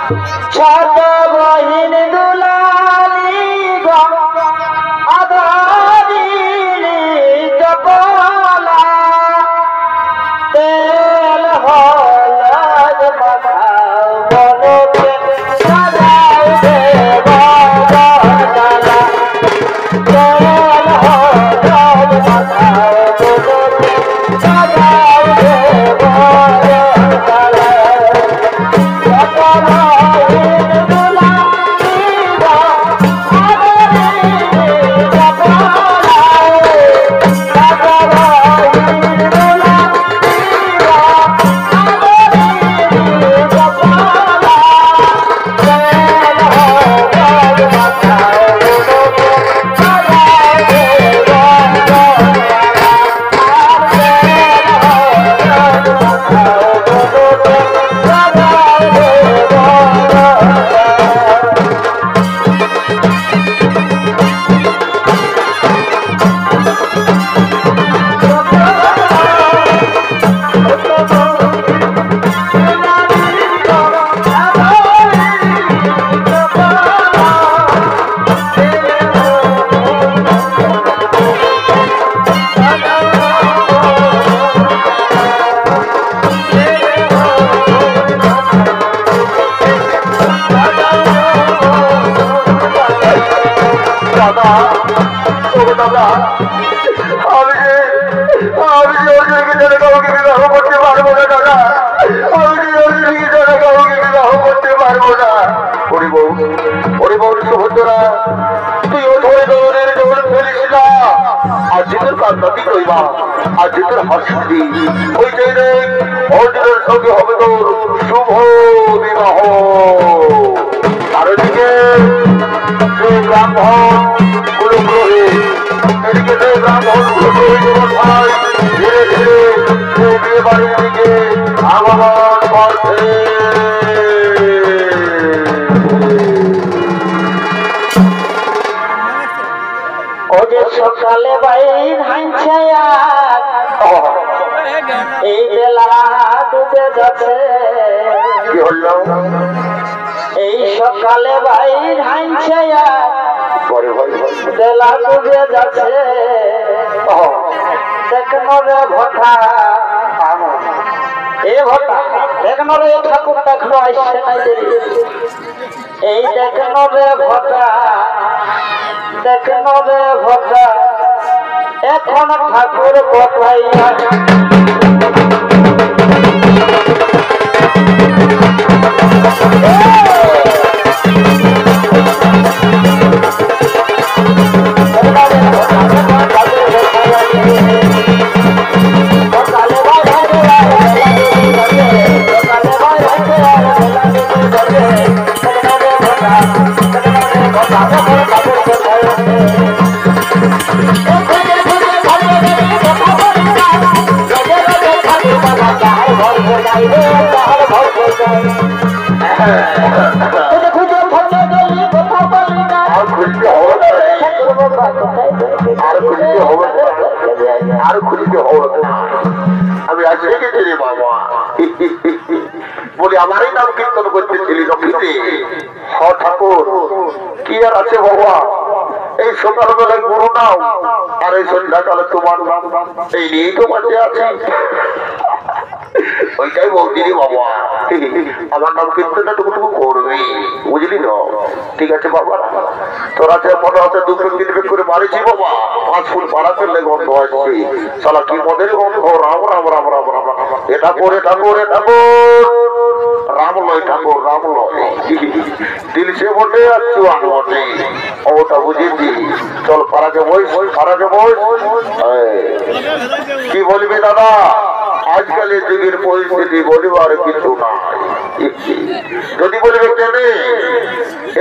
ছোট বহিন দুলালি গো আধারিলি কপালা তেল হলদ মাখাও বলতে সাজাও দেব গলা তেল হলদ মাখাও বলতে সাজাও দেব গলা শুভ বিবাহ চারিদিকে ব্রাহ্মণ এদিকে ব্রাহ্মণ ধীরে ধীরে বিয়ে বাড়ির দিকে আগমন করছে। ও যে সকালে বাইর হাঁটছে এই বেলা ডুবে যাচ্ছে কি হলো এই সকালে বাইর হাঁটছে বেলা ডুবে যাচ্ছে দেখনো রে ভটা এ ভটা দেখনো রে ঠাকুর দেখলো আসছে নাই দেরি এই দেখনো রে ভটা দেখনো রে ভটা এখন ঠাকুর কোথায় আমি আজ রেখেছি রে বাবা বলি আমারই নাম কীর্তন করতেছিলি রক্ষিতে হ ঠাকুর কি আর আছে বাবা এই সকালবেলায় গুরু নাও আর এই সন্ধ্যাকালে তোমার নাম এই নিয়েই তো বাঁচে আছে ওইটাই বলছি রে বাবা আমার নাম কীর্তনটা টুকু করবি বুঝলি না ঠিক আছে বাবা তোরা যে মনে হচ্ছে 2 পেগ 3 পেগ করে মারিছি বাবা 5 ফুল পাড়া করলে গন্ধ আসছে শালা কি মদের গন্ধ রাম রাম রাম রাম রাম এটা করে ঠাকুর রাম লয় ঠাকুর রাম লয় দিল সে বটে আর চুয়ান বটে ওটা বুঝেছি চল পাড়াকে বইস কি বলবি দাদা আজকালের যুগের পরিস্থিতি বলিবার কিছু নাই যদি বলবে কেনে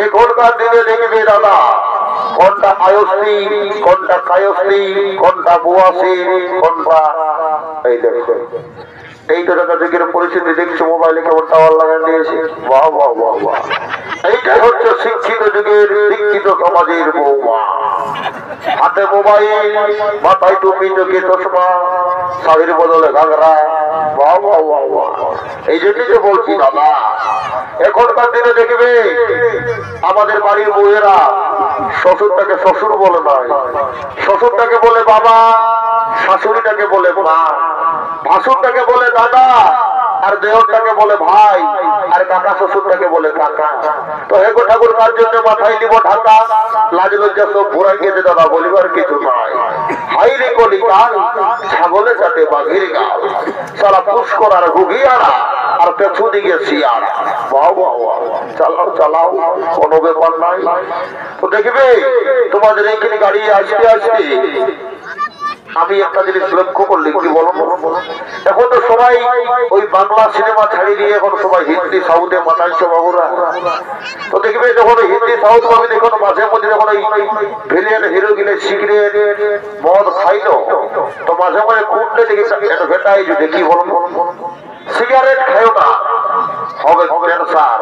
এখনকার দিনে দেখবে দাদা কোনটা আয়স্তি কোনটা কায়স্তি কোনটা বুয়াসি কোনটা এই দেখো এই তো দাদা যুগের পরিস্থিতি দেখছো মোবাইলে কেমন টাওয়ার লাগান দিয়েছে বাহ বাহ বাহ বাহ এইটাই হচ্ছে শিক্ষিত যুগের শিক্ষিত সমাজের বৌমা হাতে মোবাইল মাথায় টুপি চোখে চশমা শাড়ির বদলে ঘাগরা বাহ বাহ বাহ বাহ এই জন্যই তো বলছি দাদা এখনকার দিনে দেখবে আমাদের বাড়ির বউয়েরা শ্বশুরটাকে শ্বশুর বলে নয়, শ্বশুরটাকে বলে বাবা, শাশুড়িটাকে বলে মা, ভাসুরটাকে বলে দাদা, আর দেওরটাকে বলে ভাই, আর কাকা শ্বশুরটাকে বলে কাকা। তো হেগো ঠাকুর কার জন্য মাথায় নিব ঢাকা, লাজ লজ্জা সব ভরাই গেছে দাদা, বলিবার কিছু নাই। হাই রে কলি কাল, ছাগলে চাটে বাঘির গাল, সারা পুষ্কর আর হুগিয়ারা, আর পেছু দিকে শিয়ারা। বাহ বাহ বাহ, চালাও চালাও, কোনো ব্যাপার নাই। তো দেখবে তোমাদের এইখানে গাড়ি আসতে আসতে আমি একটা জিনিস লক্ষ্য করলি, কি বলো, এখন তো সবাই ওই বাংলা সিনেমা ছাড়িয়ে দিয়ে এখন সবাই হিন্দি সাউথে মাতাইছে বাবুরা। তো দেখবে যখন হিন্দি সাউথ ভাবে দেখুন মাঝে মধ্যে যখন ওই ভিলিয়ান হিরো গিলে সিগারেট মদ খাইলো, তো মাঝে মাঝে কুটলে দেখি ভেটাই যদি কি বলো, সিগারেট খাইও না, হবে ক্যান্সার,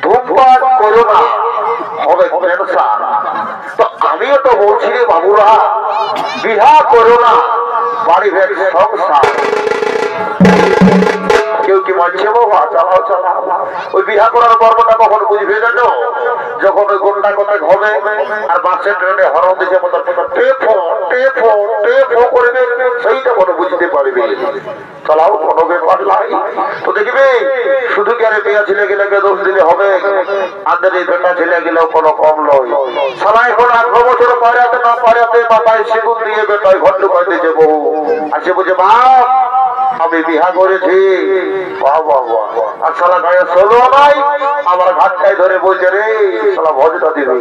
ধূমপান করো না, হবে ক্যান্সার। তো আমিও তো বলছি রে বাবুরা, বিহা করো না, বাড়ি ভেদ সংসার। কেউ কি মানছে বাবা? চালাও চালাও। ওই বিহা করার পর্বটা কখন বুঝবে জানো? যখন ওই গোন্ডা কথা হবে আর বাসের ট্রেনে হরণ দিচ্ছে মতো টেফো টেফো টেফো করবে, সেইটা কোনো বুঝতে পারবে। চালাও, কোনো ব্যাপার নাই। তো দেখবে শুধু কি আরে বিয়া ছেলে গেলে দোষ দিলে হবে? আমাদের এই বেটা ছেলে গেলেও কোনো কম নয়। সারা এখন 18 বছর পাড়াতে না পাড়াতে মাথায় সিঁদুর দিয়ে বেটায় ঘর ঢুকাই দিয়েছে বউ, আসে বুঝে বাপ আমি বিহা করেছি। আর সালা গায়ে চলো নাই, আমার ঘাটটাই ধরে বলছে রে সালা ভজটা দিবি।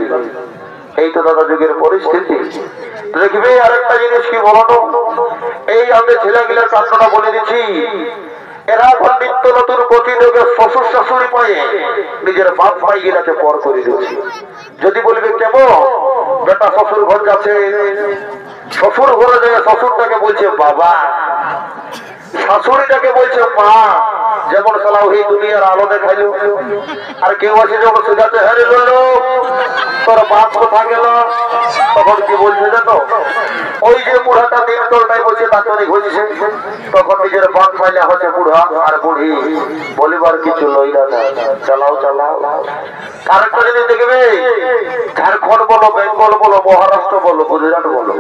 এই তো দাদা যুগের পরিস্থিতি। দেখবে আরেকটা জিনিস কি বলতো, এই আমাদের ছেলেগুলোর কাণ্ডটা বলে দিচ্ছি, এরা এখন নিত্য নতুন প্রতিযোগে শ্বশুর শাশুড়ি পায়ে নিজের বাপ ভাই গিলাকে পর করে দিচ্ছে। যদি বলবে কেমন, বেটা শ্বশুর ঘর যাচ্ছে, শ্বশুর ঘরে যায় শ্বশুরটাকে বলছে বাবা, শাশুড়িটাকে বলছে মা। যেমন সালাও এই দুনিয়ার আলো দেখাইল। আর কেউ আছে যখন সুজাতে হারে লড়লো, তোর বাপ কোথা গেল, তখন কি বলছে জানো, ওই যে বুড়াটা দিন তোলটাই বলছে দাঁতনি ঘুরছে, তখন নিজের বাপ পাইলে হচ্ছে বুড়া আর বুড়ি, বলিবার কিছু লইলা না। চালাও চালাও। আরেকটা জিনিস দেখবে, ঝাড়খণ্ড বলো, বেঙ্গল বলো, মহারাষ্ট্র বলো, গুজরাট বলো,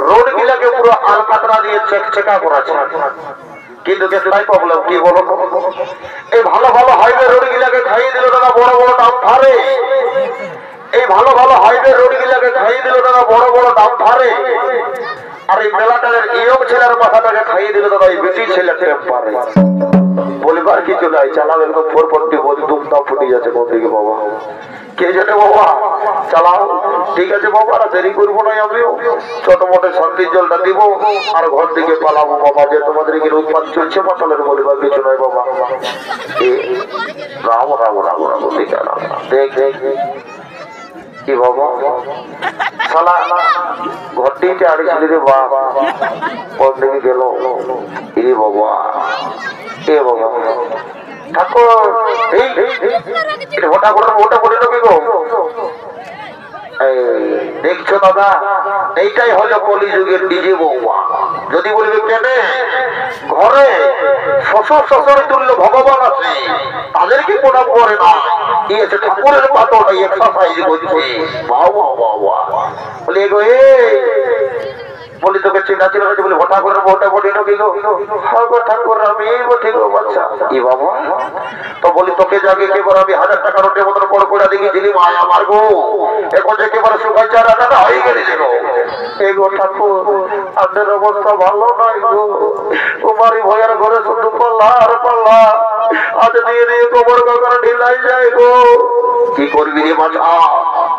রোড গিলাকে পুরো আলকাতরা দিয়ে চেকচেকা করাছে। কিন্তু একটাই প্রবলেম, কি বলো, এই ভালো ভালো হাইওয়ে রোড গিলাকে খাইয়ে দিল তারা বড় বড় দাম ধারে। এই ভালো ভালো হাইওয়ে রোড গিলাকে খাইয়ে দিল তারা বড় বড় দাম ধারে। আর এই মেলাটার ইয়ং ছেলের মাথাটাকে খাইয়ে দিল দাদা এই বেটি ছেলের টেম্পারে। বলিবার কিছু নাই। চালাও একদম 440 বলি দুমদাম ফুটে যাচ্ছে কোন দিকে বাবা, কে জানে বাবা। চালাও, ঠিক আছে বাবা, দেরি করবো না, আমিও ছোট মোটে শান্তির জলটা দিব আর ঘর দিকে পালাবো বাবা। যে তোমাদের এখানে উৎপাদ চলছে মাতালের, বলিবার কিছু নয় বাবা। রাম রাম রাম রাম দেখ দেখ কি বাবা, শালা ঘরটিতে আড়িয়েছিল রে বাপ, কোন দিকে গেল রে বাবা। এ বাবা ঠাকুর, ওটা করে ওটা করে নেবে গো। দেখছো দাদা, এইটাই হলো কলিযুগের ডিজে বৌমা। যদি বলবে কেন ঘরে শ্বশুর শ্বশুর তুল্য ভগবান আছে, তাদেরকে প্রণাম করে না, দিয়েছে ঠাকুরের পাথর এক্সারসাইজ করছে। বাবা বাবা বলি গো, বলি তোকে চিন্তা ছিল বলি ভোটা করে ভোটা ভোটি নাকি গো? ঠাকুর আমি বটি গো বাচ্চা। ই বাবা, তো বলি তোকে জাগে কেবল আমি 1000 টাকা নোটের মতন পর করে দেখেছিলি মা আমার গো, এখন যে কেবল সুখাই চারা টাকা হয়ে গেছে গো। এই গো ঠাকুর, আপনার অবস্থা ভালো নাই গো, তোমারই ভয়ের ঘরে শুধু পাল্লা আর পাল্লা, আজ দিয়ে দিয়ে গোবর কাকার ঢিলাই যায় গো। কি করবি রে বাচ্চা,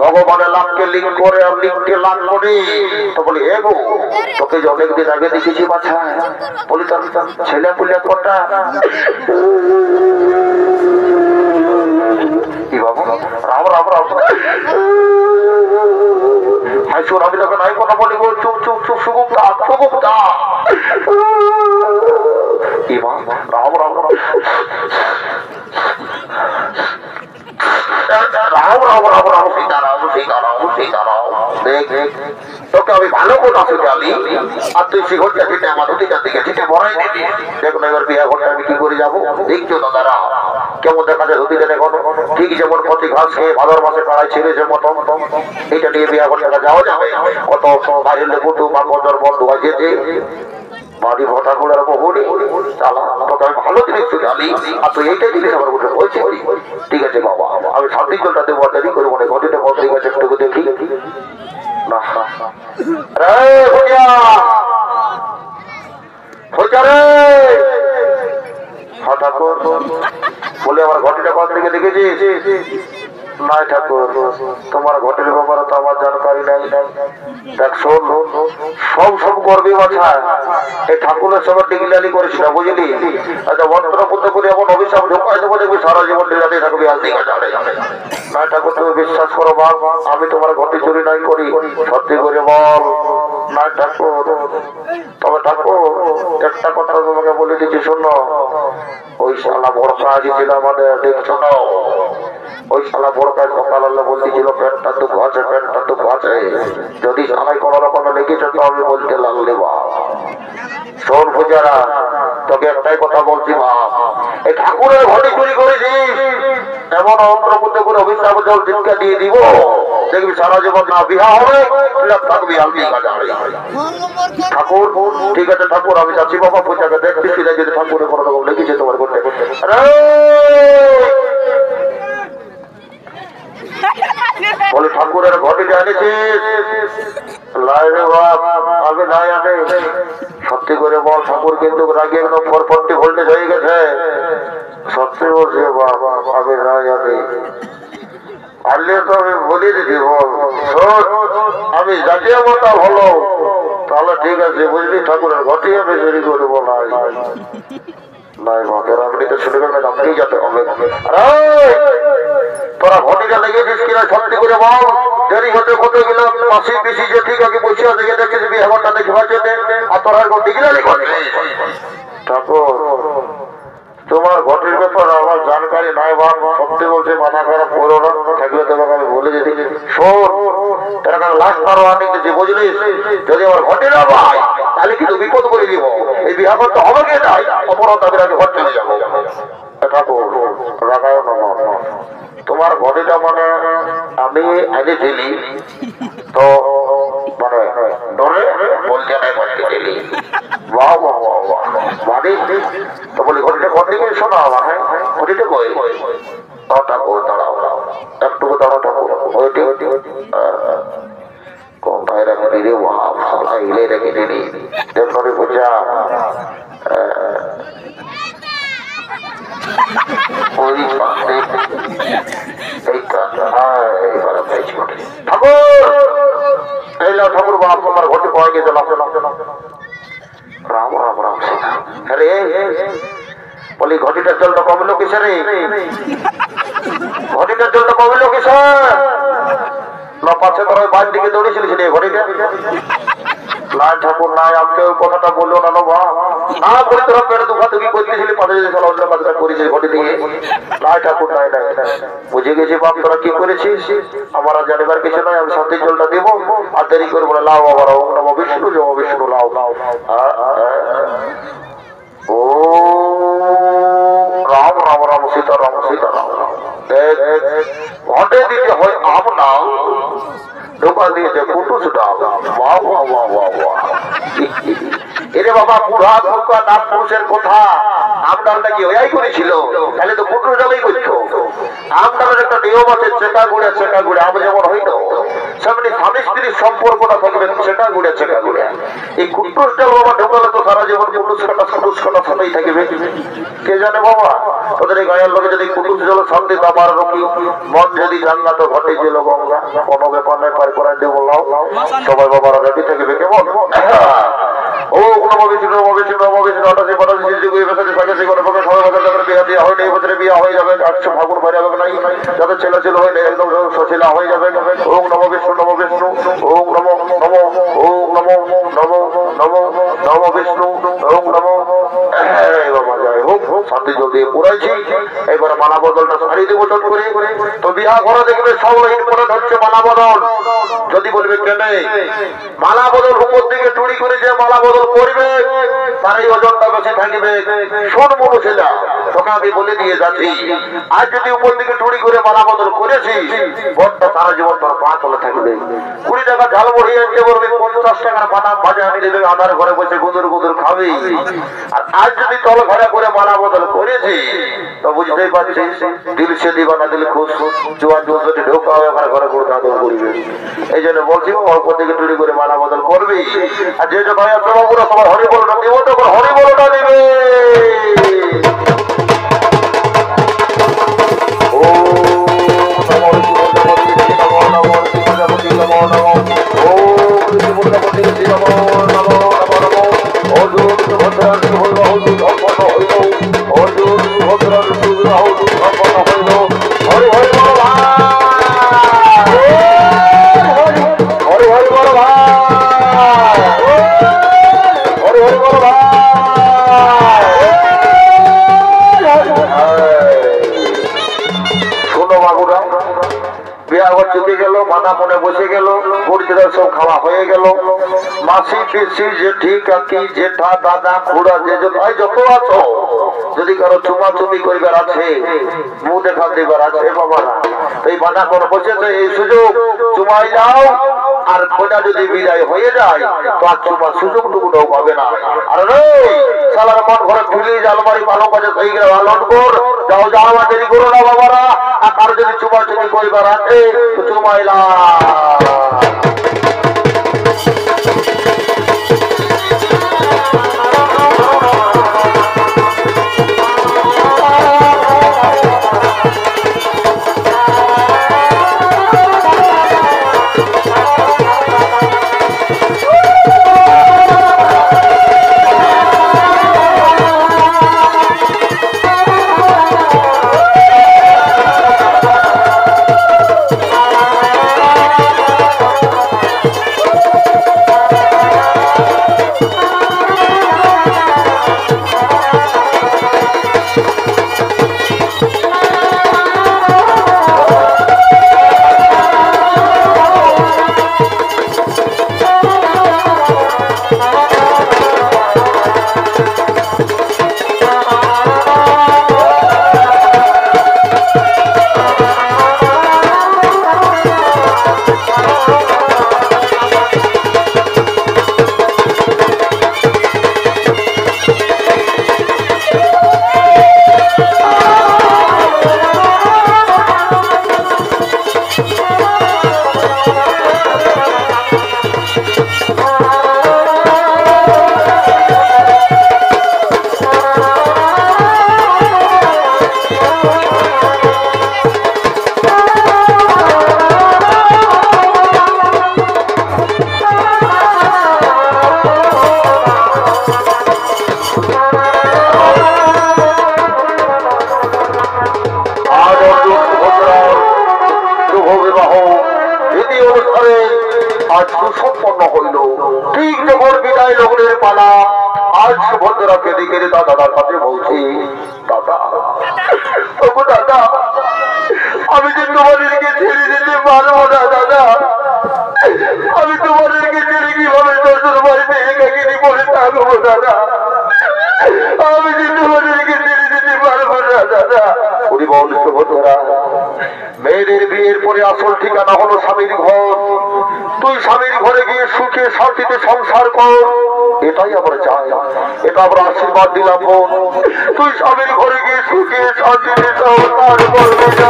ভগবানের লাভকে লিঙ্ক করে আর লিঙ্ককে লাভ করে। তো বলি এ গো, তোকে যে অনেকদিন আগে দেখেছি বাচ্চা, বলি তোর ছেলে পুলে কটা? কি বাবু, রাম রাম রাম। হাই শোন, আমি তোকে নাই কথা বলি গো, চুপ চুপ চুপ, সুগুপ্তা সুগুপ্তা। রাম রাম রাম রাম রাম রাম রাম সীতারাম সীতারাম সীতারাম। দেখ তোকে আমি ভালো কথা শিখালি, আর তুই শিখরটা ছিটে আমার অধিকার দিকে ছিটে ভরাই দিবি। দেখুন এবার বিয়া ঘরটা আমি কি করে যাবো। দেখছো দাদারা, কেমন দেখা যায় ধুতিটা দেখুন, ঠিক যেমন কচি ঘাস খেয়ে ভাদর মাসে কাড়াই ছেড়েছে মতো এইটা নিয়ে বিয়া করে দেখা যাওয়া যাবে। কত বাইরের লেবুটু বা কদর বন্ধু আছে যে বাড়ি ভটা করে বহুড়ি চালা তোকে আমি ভালো জিনিস তো জানি, আর তুই এইটাই জিনিস আমার উঠে বলছি। ঠিক আছে বাবা, আমি শান্তির জলটা দেবো, দেরি করবো না, ঘটিটা বন্ধ ঠিক আছে একটু দেখি না। রে ভুইয়া রে ঠাকুর বলে আমার ঘটিটা কোথা থেকে দেখেছিস? নাই ঠাকুর, তোমার ঘটের ব্যাপারে তো আমার জানকারি নাই। দেখ শোন, সব গর্বে বাছায় এই ঠাকুরের সবার ডিগলালি করেছিল বুঝলি। আচ্ছা মন্ত্র পুত্র করে এমন অভিশাপ ঢোকায় দেবো দেখবি সারা জীবন ডিলাতে থাকবি আর দিকে যাবে। নাই ঠাকুর তুমি বিশ্বাস করো বাপ, আমি তোমার ঘটি চুরি নাই করি, সত্যি করে বল। নাই ঠাকুর, তবে ঠাকুর একটা কথা তোমাকে বলে দিচ্ছি শোনো, ওই শালা বড় কাজ ছিল আমাদের দেখছো না, ওই শালা বড় কাজ সকালে বলতেছিল প্যান্টটা তো ঘাচে, প্যান্টটা তো ঘাচে, যদি শালাই কোনো রকম লেগেছে তো আমি বলতে লাগলে বাপ। শোন পূজারা, তোকে একটাই কথা বলছি বাপ, এই ঠাকুরের ঘটি চুরি করেছিস এমন অন্তর্ভুক্ত করে অভিশাপ জল দিনকে দিয়ে দিব, দেখবি সারা জীবন না বিহা হবে থাকবি আলবি ঠাকুর। ঠিক আছে ঠাকুর, আমি যাচ্ছি বাবা, পূজাকে দেখছি যদি ঠাকুরের কোনো রকম লেগেছে তোমার করতে করতে। বলে ঠাকুরের ঘটিটা এনেছিস? আমি নাই আনে। সত্যি করে বল ঠাকুর, কিন্তু রাগে একদম 440 ভোল্টেজ হয়ে গেছে। সত্যি বলছে বাবা, আমি নাই আনে। আনলে তো আমি বলে দিদি বল, আমি জাতীয় মতা হলো তাহলে ঠিক আছে বুঝলি, ঠাকুরের ঘটি আমি চুরি করবো নাই। নাই মাকের আপনি তো শুনে গেলেন, আমাকেই যেতে হবে। তোরা ঘটিটা লেগেছিস কিনা সত্যি করে বল, দেরি হতে কত গেল মাসি পিসি যে ঠিক আছে বসে দেখে দেখছিস বিহারটা দেখে ভাবছে আর তোরা ডিগ্রি করছিস। ঠাকুর তোমার ঘটির ব্যাপারে আমার জানকারি নাই বাপ, সত্যি বলছে মাথা খারাপ করো না, থাকলে তোমাকে আমি বলে দিতে। শোন তারা লাস্ট বারো আনি দিচ্ছি বুঝলিস, যদি আমার ঘটে না ভাই তাহলে কিন্তু বিপদ করে দিব, এই বিহার তো হবে কে নাই অপরাধ আমি আগে ঘর চলে যাবো। ঠাকুর রাখায় না, তোমার ঘটিটা মানে আমি এনেছিলি তো মানে ডরে বলতে নাই বলতে দিলি বাহ বাহ বাহ বাহ মানে তো বলি ঘটিটা ঘর থেকে শোনা আমার, হ্যাঁ ঘটিটা কই ঠাকুর দাঁড়াও একটু দাঁড়াও ঠাকুর ওইটি কোথায় রাখি দিদি বাপ সালা ইলে রেখে দিদি দেখি বুঝা ওই পাশে ঠাকুর এই লাও ঠাকুর বাপ তোমার ঘটি পাওয়া গেছে। রাম রাম রাম সীতা আরে বলি ঘটিটার জলটা কমলো কিসে রে? ঘটিটার জলটা কমলো কিসে? না পাচ্ছে তোর ওই বাইর দিকে দৌড়েছিলিস রে ঘটিটা? নাই ঠাকুর নাই, আমাকে ওই কথাটা বললো না বাবা, না বলে তোরা পেট দুঃখা তুমি করতেছিলি পাশে যদি চলা অন্য কাজটা করেছিস ঘটি দিয়ে। নাই ঠাকুর নাই নাই বুঝে গেছি বাপ, তোরা কি করেছিস আমার আর জানিবার কিছু নয়, আমি শান্তির জলটা দেবো আর দেরি করবো না। লাও বাবা ওম নমঃ বিষ্ণু জয় বিষ্ণু লাও লাও ও রাম রাম রাম সীতা রাম সীতা রাম রাম। ঘটে দিতে হয় আম নাও, ঢোকা দিয়েছে কুটুস ডাল। বাহ বাহ বাহ বাহ বাহ এরে বাবা, বুড়া ধোকা নাম পুরুষের কথা আমডালটা কি ওই করেছিল? তাহলে তো কুটুস ডালেই করতো। আমডালের একটা নিয়ম আছে, চেকা গুড়ে আম যেমন হইতো সেমনি স্বামী স্ত্রীর সম্পর্কটা থাকবে চেকা গুড়ে। এই কুটুস ডাল বাবা ঢোকালে তো সারা জীবন কুটুস কাটা সাথেই থাকবে। কে জানে বাবা, ওদের এই গায়ের লোকে যদি কুটুস জল শান্তি দাবার রকি মন যদি জান্নাত ঘটে ছিল গঙ্গা, কোনো ব্যাপার নাই পার করাই দেবো লাও সবাই বাবারা রেডি থাকবে কেমন? ও নমঃ বিষ্ণু নমঃ বিষ্ণু নমঃ বিষ্ণু 88 85 যুগে বছরে সাগরে কোনো প্রকার সবাই বছর বিয়া দেওয়া হয় না, এই বছরে বিয়া হয়ে যাবে 800 ফাগুন ভরে যাবে নাই, যাদের ছেলে ছিল হয় না একদম সচিলা হয়ে যাবে। ওম নমঃ বিষ্ণু নমঃ বিষ্ণু ওম নমঃ নমঃ ওম নমঃ নমঃ নমঃ নমঃ বিষ্ণু ওম নমঃ বাবা জয় হোক সাথে জল দিয়ে পুরাইছি, এবার মালা বদলটা সারি দেবো চট করে। তো বিহা ঘরে দেখবে সব লাইন পরে ধরছে মালা বদল। যদি বলবে কেন মালা বদল উপর দিকে টুড়ি করে যে মালা বদল করবে তার এই ওজনটা বেশি থাকবে। শোন মনু ছেলে, তোকে আমি বলে দিয়ে যাচ্ছি, আজ যদি উপর দিকে টুড়ি করে মালা বদল করেছি বরটা সারা জীবন তোর পা চলে থাকবে। 20 টাকা ঝাল মুড়ি আনতে বলবে, 50 টাকার বাদাম ভাজা আনি দেবে, আধার ঘরে বসে গুদুর গুদুর খাবে। আর আজ যদি তল ঘরে করে মালা বদল করেছি তো বুঝতেই পারছিস দিল সে দিবানা দিল খুশ জোয়ান জোয়ান যদি ঢোকা হবে আমার ঘরে করে আদর করবে। এই জন্য বলছি অল্প দিকে টুড়ি করে মালা বদল করবি। আর যে যে ভাই আপনারা পুরো সবাই হরি বলটা দিব, তখন হরি বলটা দিবে। মনে বসে গেল, গরিবদের সব খাওয়া হয়ে গেল। মাসি পিসি জেঠি কাকি জেঠা দাদা খুড়া যে যত আছো, যদি কারো চুমাচুমি করিবার আছে, মুখ দেখা দিবার আছে বাবারা, এই বাধা কোন বসেছে, এই সুযোগ চুমাই যাও। আর খোঁজা যদি বিদায় হয়ে যায় তো আর চুমার সুযোগটুকুটাও পাবে না। আর সালার মন ঘরে ফিরে আলমারি পালো কাজে সেই গেলে আলট কর যাও যাও, দেরি করো না বাবারা। আর কারো যদি চুমাচুমি করিবার আছে তো চুমাইলা। সুসম্পন্ন হইল। ঠিক যখন বিদায় লগ্নের পালা, আজ সুভদ্রা কেঁদে কেঁদে তার দাদার কাছে বলছি, দাদা ওগো দাদা, আমি যে তোমাদেরকে ছেড়ে দিতে পারবো না দাদা। আমি তোমাদেরকে ছেড়ে কিভাবে শ্বশুর বাড়িতে একাকিনী পড়ে থাকবো দাদা। আমি যে তোমাদেরকে ছেড়ে দিতে পারবো না দাদা। পরিবহন সুভদ্রা, মেয়েদের বিয়ের পরে আসল ঠিকানা হলো স্বামীর ঘর। তুই স্বামীর ঘরে গিয়ে সুখে শান্তিতে সংসার কর, এটাই আমরা চাই, এটা আমরা আশীর্বাদ দিলাম। তুই স্বামীর ঘরে গিয়ে সুখে শান্তিতে সংসার করবি না।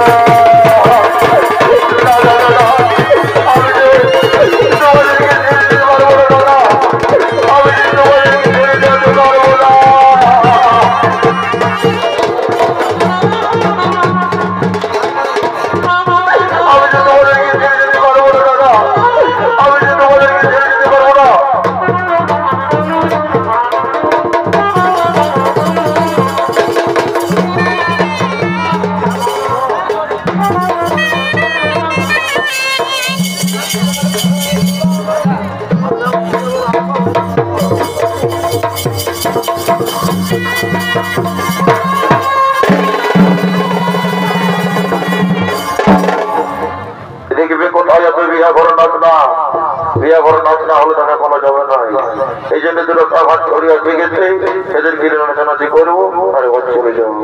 Thank you. বিয়া ঘর নাচ না, বিয়া ঘর নাচ না হলে তাকে কোনো যাবে না। এই জন্য দুটো ভাত ছড়িয়া ভেঙেছে, এদের কিনে নাচানাচি করবো আর ঘর চলে যাবো।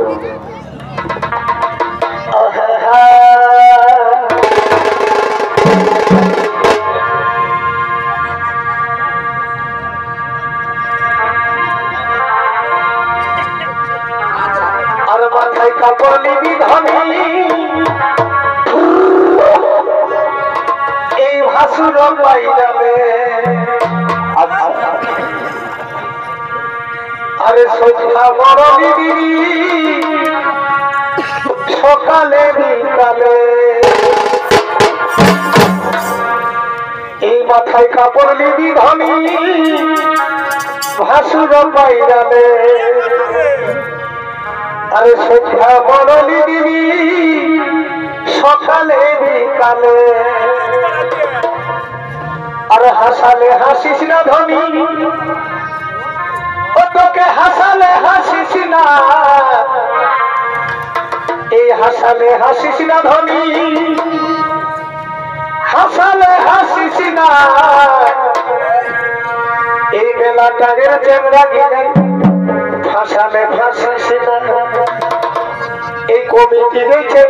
আর মাথায় কাপড় নিবি ধনী এই ভাসুর পাইলামে। আরে সন্ধ্যা বড় নিবি সকালে বিকালে এই মাথায় কাপড় নিবি ধনী ভাসুর পাইলামে। আরে সন্ধ্যা বড় নিবি সকালে বিকালে আর হাসালে হাসিস না ধনী ও তোকে হাসালে হাসিস না এই হাসালে হাসিস না ধনী হাসালে হাসিস না এই বেলাটারের চেংড়া গিয়ে ভাসালে ভাসিস না এই কমিটি দেখে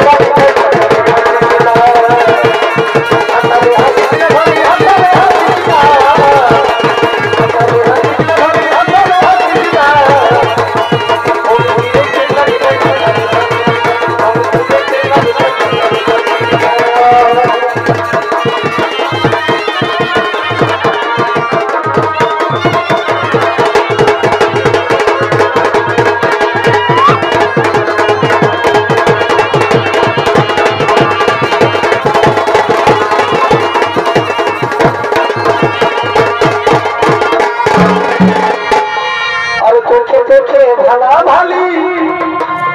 ভালা ভালি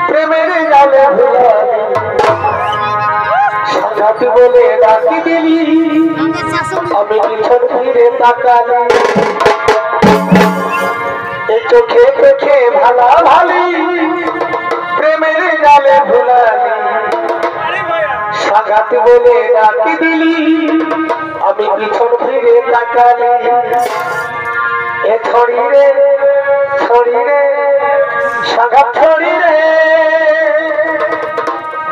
প্রেমের জালে ভুলালি সাজাতে বলে ডাকি দিলি আমি পিছন ফিরে তাকালি এই চোখে চোখে ভালা ভালি প্রেমের জালে ভুলালি সাজাতে বলে ডাকি দিলি আমি পিছন ফিরে তাকালি এ ছড়ি রে সাগা ছড়ি রে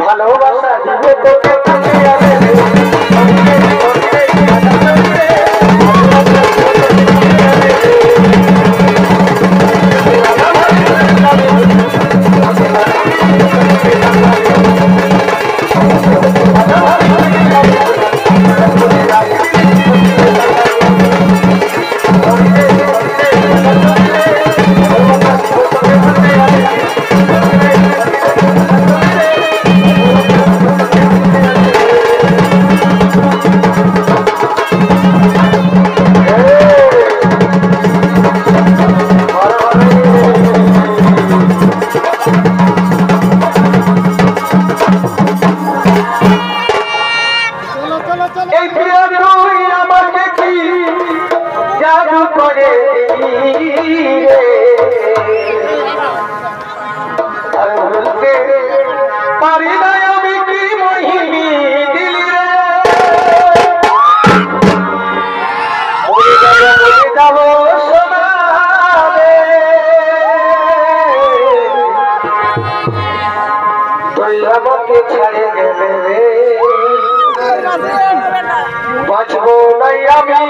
ভালোবাসা দিবে তোকে ছাড়ে গেলে বাঁচবো নাই আমি